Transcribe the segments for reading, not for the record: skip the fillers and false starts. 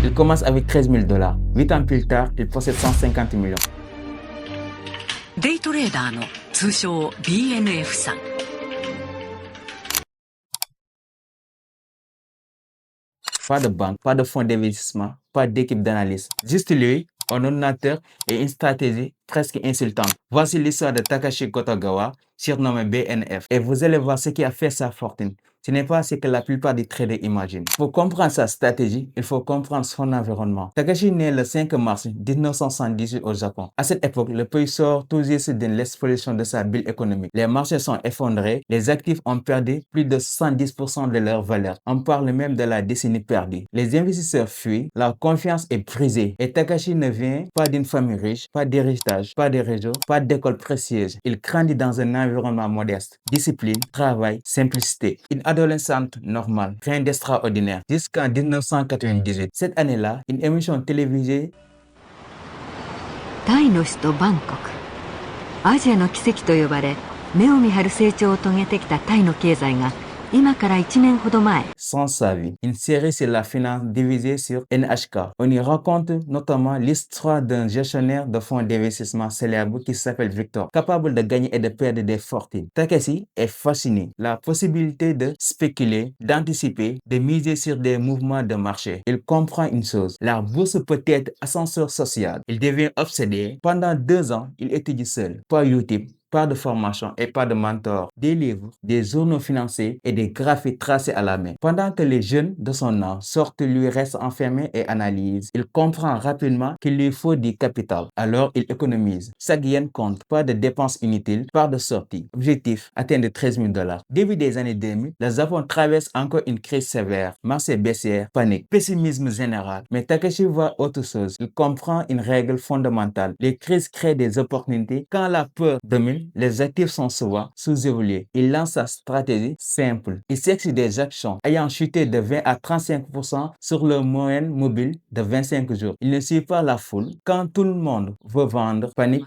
Il commence avec 13 000 $. 8 ans plus tard, il possède 150 millions. デイトレーダーの通称 BNF さん。Pas de banque, pas de fonds d'investissement, pas d'équipe d'analyse. Juste lui, un ordinateur et une stratégie presque insultante. Voici l'histoire de Takashi Kotogawa, surnommé BNF. Et vous allez voir ce qui a fait sa fortune. Ce n'est pas ce que la plupart des traders imaginent. Pour comprendre sa stratégie, il faut comprendre son environnement. Takashi est né le 5 mars 1978 au Japon. À cette époque, le pays sort tout juste de l'explosion de sa bulle économique. Les marchés sont effondrés, les actifs ont perdu plus de 70% de leur valeur. On parle même de la décennie perdue. Les investisseurs fuient, leur confiance est brisée. Et Takashi ne vient pas d'une famille riche, pas d'héritage, pas de réseau, pas d'école précieuse. Il grandit dans un environnement modeste. Discipline, travail, simplicité. Une adolescente normale, rien d'extraordinaire. Jusqu'en 1998. Cette année-là, une émission télévisée タイの首都バンコク。アジアの奇跡と呼ばれ、目を見張る成長を遂げてきたタイの経済が、今から1年ほど前、 Sans sa vie, une série sur la finance divisée sur NHK. On y raconte notamment l'histoire d'un gestionnaire de fonds d'investissement célèbre qui s'appelle Victor, capable de gagner et de perdre des fortunes. Takeshi est fasciné. La possibilité de spéculer, d'anticiper, de miser sur des mouvements de marché. Il comprend une chose, la bourse peut être ascenseur social. Il devient obsédé. Pendant 2 ans, il étudie seul. Pas YouTube, pas de formation et pas de mentor, des livres, des journaux financiers et des graphiques tracés à la main. Pendant que les jeunes de son âge sortent, lui restent enfermés et analysent, il comprend rapidement qu'il lui faut du capital. Alors il économise. Chaque yen compte, pas de dépenses inutiles, pas de sortie. Objectif, atteindre 13 000 $. Début des années 2000, le Japon traverse encore une crise sévère. Marché baissière, panique, pessimisme général. Mais Takeshi voit autre chose. Il comprend une règle fondamentale. Les crises créent des opportunités. Quand la peur domine, les actifs sont souvent sous-évalués. Il lance sa stratégie simple. Il sexe des actions ayant chuté de 20 à 35% sur le moyenne mobile de 25 jours. Il ne suit pas la foule. Quand tout le monde veut vendre, panique.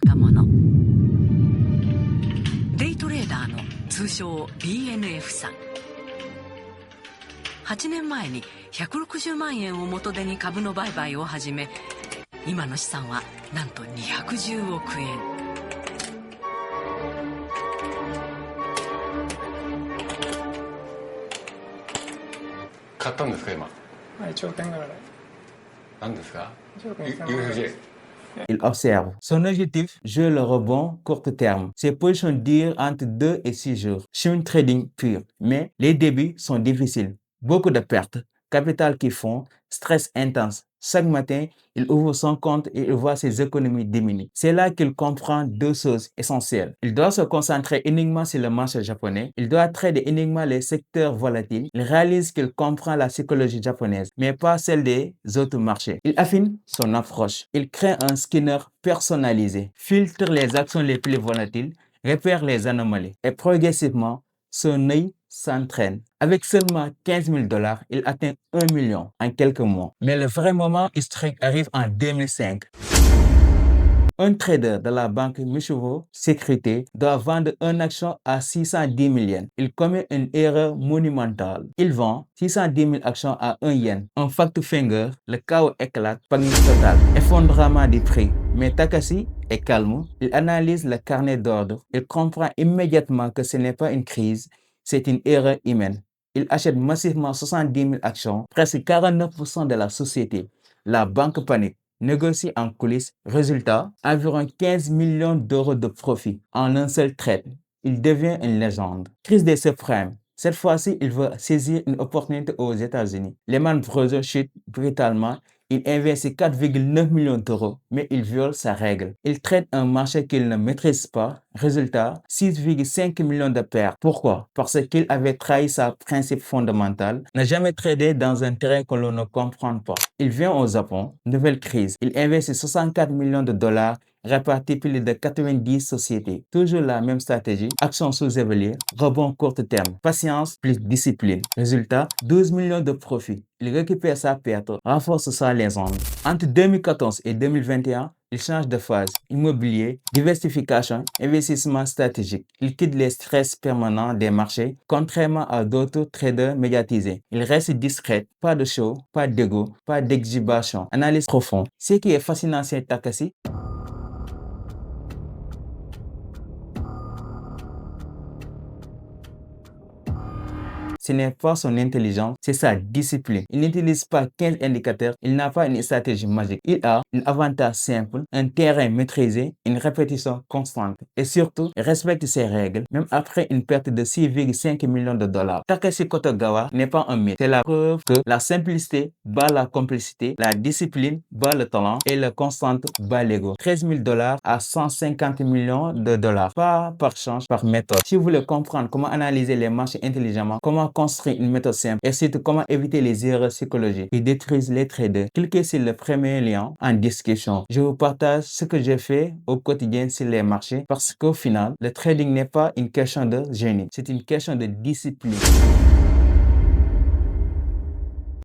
デイトレーダーの通称 BNF さん。8年前に160万円を元手に株の売買を始め、今の資産はなんと210億円。買ったんですか今。1億円ぐらい。何ですか？ 1億円ぐらい。 UFJ。 Il observe. Son objectif, jouer le rebond court terme. Ses positions durent entre 2 et 6 jours. Swing trading pur. Mais les débuts sont difficiles. Beaucoup de pertes, capital qui fond, stress intense. Chaque matin, il ouvre son compte et il voit ses économies diminuer. C'est là qu'il comprend 2 choses essentielles. Il doit se concentrer uniquement sur le marché japonais. Il doit trader uniquement les secteurs volatiles. Il réalise qu'il comprend la psychologie japonaise, mais pas celle des autres marchés. Il affine son approche. Il crée un scanner personnalisé, filtre les actions les plus volatiles, repère les anomalies et progressivement, son œil s'entraîne. Avec seulement 15 000 $, il atteint 1 million en quelques mois. Mais le vrai moment historique arrive en 2005. Un trader de la banque Mizuho Sécurité doit vendre une action à 610 000 yens. Il commet une erreur monumentale. Il vend 610 000 actions à 1 yen. Un fact finger, le chaos éclate, panique totale, effondrement des prix. Mais Takashi est calme. Il analyse le carnet d'ordre. Il comprend immédiatement que ce n'est pas une crise, c'est une erreur humaine. Il achète massivement 70 000 actions, presque 49% de la société. La banque panique, négocie en coulisses. Résultat, environ 15 millions d'euros de profit en un seul trade. Il devient une légende. Crise des subprimes. Cette fois-ci, il veut saisir une opportunité aux États-Unis. Lehman Brothers chute brutalement. Il investit 4,9 millions d'euros, mais il viole sa règle. Il traite un marché qu'il ne maîtrise pas. Résultat, 6,5 millions de pertes. Pourquoi? Parce qu'il avait trahi sa principe fondamental, n'a jamais tradé dans un terrain que l'on ne comprend pas. Il vient au Japon, nouvelle crise. Il investit 64 millions de dollars répartis plus de 90 sociétés. Toujours la même stratégie, actions sous-évaluées, rebond court terme, patience plus discipline. Résultat, 12 millions de profits. Il récupère sa perte, renforce sa légende. Entre 2014 et 2021, Il change de phase. Immobilier, diversification, investissement stratégique. Il quitte les stress permanents des marchés, contrairement à d'autres traders médiatisés. Il reste discret, pas de show, pas d'ego, pas d'exhibition. Analyse profonde. Ce qui est fascinant chez Takashi, ce n'est pas son intelligence, c'est sa discipline. Il n'utilise pas 15 indicateurs, il n'a pas une stratégie magique. Il a un avantage simple, un terrain maîtrisé, une répétition constante. Et surtout, il respecte ses règles, même après une perte de 6,5 millions de dollars. Takashi Kotogawa n'est pas un mythe. C'est la preuve que la simplicité bat la complicité, la discipline bat le talent et la constante bat l'ego. 13 000 dollars à 150 millions de dollars. Pas par chance, par méthode. Si vous voulez comprendre comment analyser les marchés intelligemment, comment construire une méthode simple et surtout comment éviter les erreurs psychologiques qui détruisent les traders, cliquez sur le premier lien en description. Je vous partage ce que j'ai fait au quotidien sur les marchés parce qu'au final, le trading n'est pas une question de génie, c'est une question de discipline.